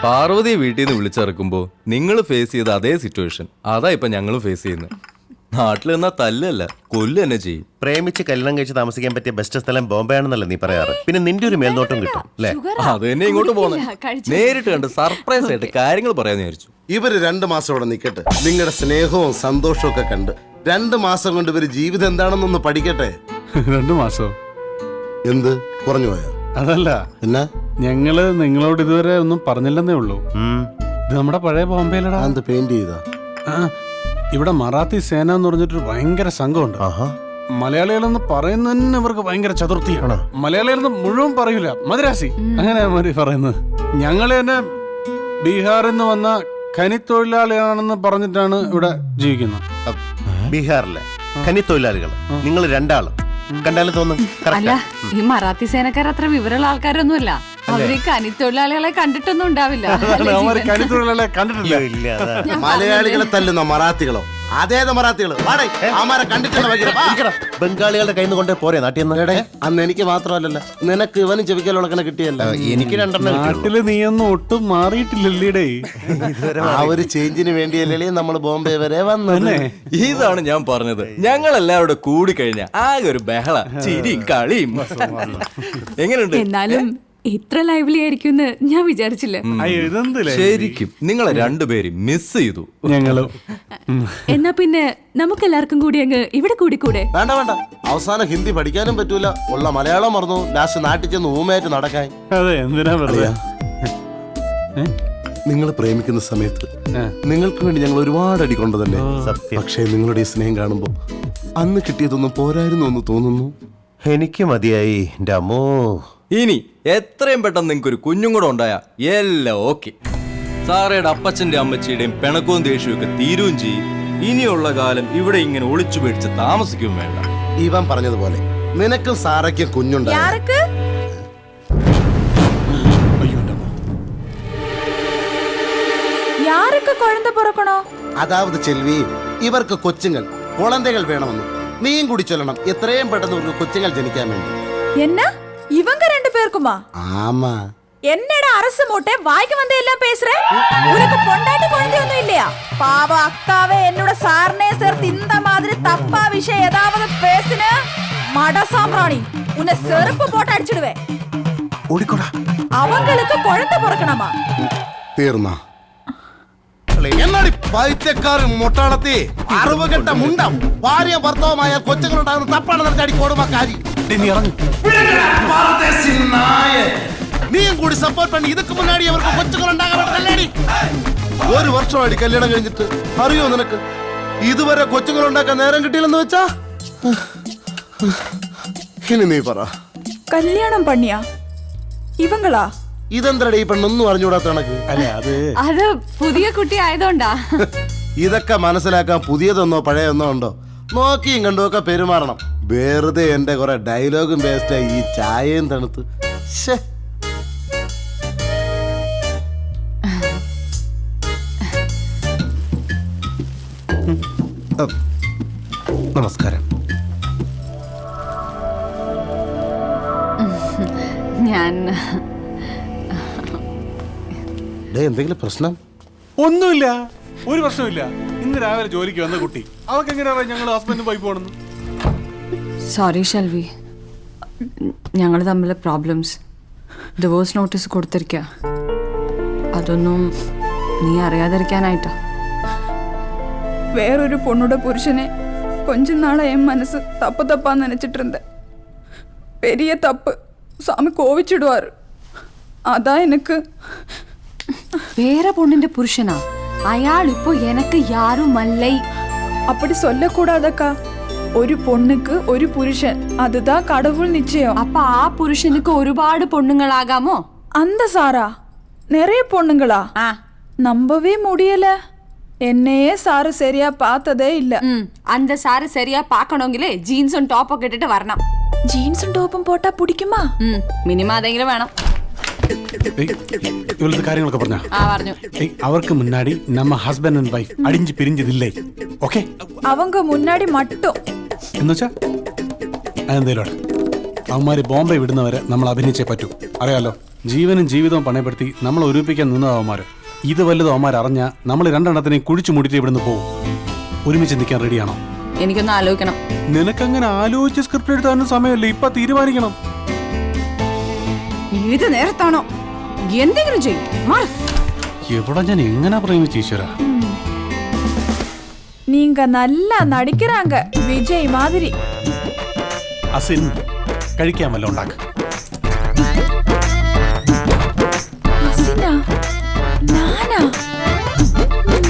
പാർവതി വീട്ടിൽ നിന്ന് വിളിച്ചിറക്കുമ്പോ നിങ്ങൾ ഫേസ് ചെയ്ത അതേ സിറ്റുവേഷൻ അതാ ഇപ്പൊ ഞങ്ങൾ ഫേസ് ചെയ്യുന്നത്. നാട്ടിൽ നിന്നാ തല്ലല്ല കൊല്ലു തന്നെ ചെയ്യും. പ്രേമിച്ച് കല്യാണം കഴിച്ച് താമസിക്കാൻ പറ്റിയ ബെസ്റ്റ് സ്ഥലം ബോംബെ ആണെന്നല്ലേ നീ പറയാറ്? പിന്നെ നിന്റെ ഒരു മേൽനോട്ടം കിട്ടും അല്ലേ? അത് തന്നെ ഇങ്ങോട്ട് പോകുന്നത് നേരിട്ട് കണ്ട് സർപ്രൈസ് ആയിട്ട് കാര്യങ്ങൾ പറയാന്ന് വിചാരിച്ചു. ഇവര് 2 മാസം ഇവിടെ നിൽക്കട്ടെ, നിങ്ങളുടെ സ്നേഹവും സന്തോഷവും ഒക്കെ കണ്ട് 2 മാസം കൊണ്ട് ഇവര് ജീവിതം എന്താണെന്നൊന്ന് പഠിക്കട്ടെ. 2 മാസോ? എന്ത് കുറഞ്ഞു പോയാ? അതല്ല, എന്നാ ഞങ്ങള് നിങ്ങളോട് ഇതുവരെ ഒന്നും പറഞ്ഞില്ലെന്നേ ഉള്ളൂ. ഇത് നമ്മുടെ പഴയ ബോംബെയിലടാ. എന്ത് പെയിന്റ് ചെയ്താ? ഇവിടെ മറാത്തി സേന എന്ന് പറഞ്ഞിട്ടൊരു ഭയങ്കര സംഘമുണ്ട്. മലയാളികളെന്ന് പറയുന്നതന്നെ ഇവർക്ക് ഭയങ്കര ചതുർത്ഥിയാണ്. മലയാളികളെന്ന് മുഴുവൻ പറയൂല, മദ്രാസി അങ്ങനെ പറയുന്നത്. ഞങ്ങള് തന്നെ ബീഹാറിൽ നിന്ന് വന്ന ഖനിത്തൊഴിലാളിയാണെന്ന് പറഞ്ഞിട്ടാണ് ഇവിടെ ജീവിക്കുന്നത്. ബീഹാറിലെ ഖനിത്തൊഴിലാളികൾ നിങ്ങൾ 2 ആള് കണ്ടാലും തോന്നും. അല്ല, ഈ മറാത്തി സേനക്കാർ അത്ര വിവരമുള്ള ആൾക്കാരൊന്നുമല്ല. അവര് ഖനിത്തൊഴിലാളികളെ കണ്ടിട്ടൊന്നും ഉണ്ടാവില്ല. ഖനിത്തൊഴിലാളികളെ കണ്ടിട്ടില്ല. മലയാളികളെ തല്ലുന്ന മറാത്തികളോ? അതേത് മറാത്തികള് ബംഗാളികളുടെ കയ്യിൽ നിന്ന് കൊണ്ടേ പോരെ നാട്ടിൽ. അന്ന് എനിക്ക് മാത്രമല്ലല്ലോ, നിനക്ക് ഇവനും ചെവിക്കലുള്ളക്കനെ കിട്ടിയല്ലോ. എനിക്ക് 2 നാട്ടില് നീയൊന്നും ഒട്ടും മാറിയിട്ടില്ലല്ലേ? ആ ഒരു ചേഞ്ചിന് വേണ്ടിയല്ലേ നമ്മൾ ബോംബെ വരെ വന്നത്. ഇതാണ് ഞാൻ പറഞ്ഞത്, ഞങ്ങൾ എല്ലാവരും കൂടി കഴിഞ്ഞ ആകെ ഒരു ബഹള ചിരിയും കളിയും. എങ്ങനെയുണ്ട്? എന്നാലും ഇത്ര ലൈവ്ലി ആയിരിക്കും ഞാൻ വിചാരിച്ചില്ല. ശരിക്കും നിങ്ങളെ 2 പേരും മിസ് ചെയ്തു ഞങ്ങളും. എന്നാ പിന്നെ നമുക്ക് എല്ലാവർക്കും കൂടി അങ്ങ് ഇവിടെ കൂടിക്കൂടെ? വേണ്ട വേണ്ട, അവസാനം ഹിന്ദി പഠിക്കാനും പറ്റൂല, ഉള്ള മലയാളം മറന്നു, ലാസ്റ്റ് നാട്ടിൽ ചെന്ന് ഊമയായിട്ട് നടക്കാൻ. അതെ, എന്തിനാ വെറുതെ? നിങ്ങൾ പ്രേമിക്കുന്ന സമയത്ത് നിങ്ങൾക്ക് വേണ്ടി ഞങ്ങൾ ഒരുപാട് അടിക്കൊണ്ടതല്ലേ. പക്ഷേ നിങ്ങളുടെ ഈ സ്നേഹം കാണുമ്പോ അന്ന് കിട്ടിയതൊന്നും പോരായിരുന്നു എന്ന് തോന്നുന്നു. എനിക്ക് മതിയായി എൻ്റെ അമ്മോ. ഇനി എത്രയും പെട്ടെന്ന് നിങ്ങൾക്ക് ഒരു കുഞ്ഞും കൂടെ ഉണ്ടായ എല്ലാം ഓക്കെ. സാറയുടെ അപ്പച്ചന്റെ അമ്മച്ചിയുടെയും പിണക്കവും ദേഷ്യവും ഒക്കെ തീരുകയും ചെയ്യും. ഇനിയുള്ള കാലം ഇവിടെ ഇങ്ങനെ ഒളിച്ചു പേടിച്ച് താമസിക്കുകയും വേണ്ട. ഇവൻ പറഞ്ഞതുപോലെ നിനക്കും സാറയ്ക്കും കുഞ്ഞുണ്ടായി. അതാവത് ചെൽവി, ഇവർക്ക് കൊച്ചുങ്ങൾ കുളന്തകൾ വേണമെന്ന് നീയും കൂടി ചൊല്ലണം. എത്രയും പെട്ടെന്ന് ഒരു കൊച്ചുങ്ങൾ ജനിക്കാൻ വേണ്ടി. என்ன இவங்க 2 பேருக்குமா? ஆமா. என்னடா அரசு மூட்டை வாய்க்கு வந்து எல்லாம் பேசுற? உனக்கு பொண்டாட்டி குழந்தை ஒண்ணும் இல்லையா? பாவ அக்காவே என்னோட சார்னே சேர்த்து இந்த மாதிரி தப்பா விஷயம் ஏதாவது பேசுன மட சாம்பிராணி உன்னை செருப்பு போட்டு அடிச்சிடுவேன். ஓடிக்கோடா. அவங்களுக்கு குழந்தை பிறக்கணுமா? തീർന്നാ? എന്നാടി പൈത്യക്കാരൻ മൊട്ടാളത്തി അറിവുകെട്ട മുണ്ടം ഭാര്യ ഭർത്താവുമായ കൊച്ചുങ്ങളുണ്ടാകുന്ന തപ്പാണ് നടത്തി അടിക്കോടുമാ കാര്യം. നീയും കൂടി സപ്പോർട്ട് പണി ഇതൊക്കെ മുന്നാടി അവർക്ക് കൊച്ചുങ്ങൾ ഉണ്ടാകാൻ. ഒരു വർഷമായിട്ട് കല്യാണം കഴിഞ്ഞിട്ട് അറിയോ നിനക്ക് ഇതുവരെ കൊച്ചുങ്ങൾ ഉണ്ടാക്കാൻ നേരം കിട്ടിയില്ലെന്ന് വെച്ചാ? ഇനി നീ പറ, കല്യാണം പണിയാ ഇവങ്ങളാ? ഇതെന്തരടെ ഈ പെണ്ണൊന്നും അറിഞ്ഞുകൂടാത്ത കണക്ക്? അത് പുതിയ കുട്ടി ആയതുകൊണ്ടാ. ഇതൊക്കെ മനസ്സിലാക്കാൻ പുതിയതൊന്നോ പഴയൊന്നോ ഉണ്ടോ? നോക്കിയും കണ്ടുമൊക്കെ പെരുമാറണം. വെറുതെ എന്റെ കുറെ ഡയലോഗും ബേസ്ഡായി ഈ ചായയും തണുത്ത്. നമസ്കാരം. ഞാൻ എന്തെങ്കിലും പ്രശ്നം? ഒന്നുമില്ല, ഒരു പ്രശ്നമില്ല. ഇന്ന് രാവിലെ ജോലിക്ക് വന്ന കുട്ടി, അവർക്ക് എങ്ങനെയാ ഞങ്ങൾ ഹസ്ബൻഡും വൈഫ് ആണെന്ന്? സോറി ഷെൽവി, ഞങ്ങൾ തമ്മിലെ പ്രോബ്ലംസ് ഡിവോഴ്സ് നോട്ടീസ് കൊടുത്തിരിക്കുക. അതൊന്നും നീ അറിയാതിരിക്കാനായിട്ടാ. വേറൊരു പൊണ്ണുടെ പുരുഷനെ കൊഞ്ച നാളെ എൻ മനസ്സ് തപ്പ് തപ്പാന്ന് നനച്ചിട്ടുണ്ട്. പെരിയ തപ്പ് சாமி கோவிச்சிடுவாரு. അതാ എനിക്ക്. വേറെ പൊണ്ണിന്റെ പുരുഷനാ അയാൾ? ഇപ്പോ എനക്ക് യാരും മല്ലൈ. அப்படி சொல்லக்கூடாதக்கா. ഒരു പൊണ്ണുക്ക് ഒരു പുരുഷൻ, അതുതാ കടവുൾ നിശ്ചയം. അപ്പൊ ആ പുരുഷനുക്ക് ഒരുപാട് പൊണ്ണുങ്ങളാകാമോ? அந்த சாரா நிறைய பொண்ணுங்களா? நம்பவே முடியல. என்னையே சாரு சரியா பார்த்ததே இல்ல. அந்த சாரு சரியா பார்க்கணுங்கிலே ജീൻസും ടോപ്പൊക്കെ ഇട്ടിട്ട് വരണം. ജീൻസും ടോപ്പും പോട്ടാ പിടിക്കുമാ? മിനിമം അതെങ്കിലും വേണം. ഇവളുടെ കാര്യങ്ങളൊക്കെ പറഞ്ഞ പറഞ്ഞു. അവർക്ക് മുന്നാടി നമ്മ ഹസ്ബൻഡ് ആൻഡ് വൈഫ് അടിഞ്ചു പിരിഞ്ഞതില്ലേ? ഓക്കെ, அவங்க முன்னாடி மட்டும் എന്നുവെച്ചാ അതെന്തേലും അവന്മാര് ബോംബെ വിടുന്നവരെ നമ്മൾ അഭിനയിച്ചേ പറ്റൂ, അറിയാലോ. ജീവനും ജീവിതവും പണയപ്പെടുത്തി നമ്മൾ ഒരുമിപ്പിക്കാൻ നിന്നവന്മാര്. ഇത് വല്ലതും അവന്മാർ അറിഞ്ഞാ നമ്മൾ രണ്ടെണ്ണത്തിനെയും കുഴിച്ചു മൂടിയിട്ട് ഇവിടുന്ന് പോകും. ഒരുമിച്ച് നിൽക്കാൻ റെഡിയാണോ? എനിക്കൊന്ന് ആലോചിക്കണം. നിനക്കങ്ങനെ ആലോചിച്ച് സ്ക്രിപ്റ്റ് എഴുതാനും സമയമല്ല, ഇപ്പൊ തീരുമാനിക്കണം. ഏത് നേരത്താണോ എന്തെങ്കിലും ചെയ്യും. എവിടെ ഞാൻ എങ്ങനെ പ്രേമിച്ചു ഈശ്വര. நீங்க நல்லா நடிக்கிறாங்க விஜய் மாதிரி. അസിൻ കഴിക്കാൻ വല്ല ഉണ്ടാക്ക. அசினா நானா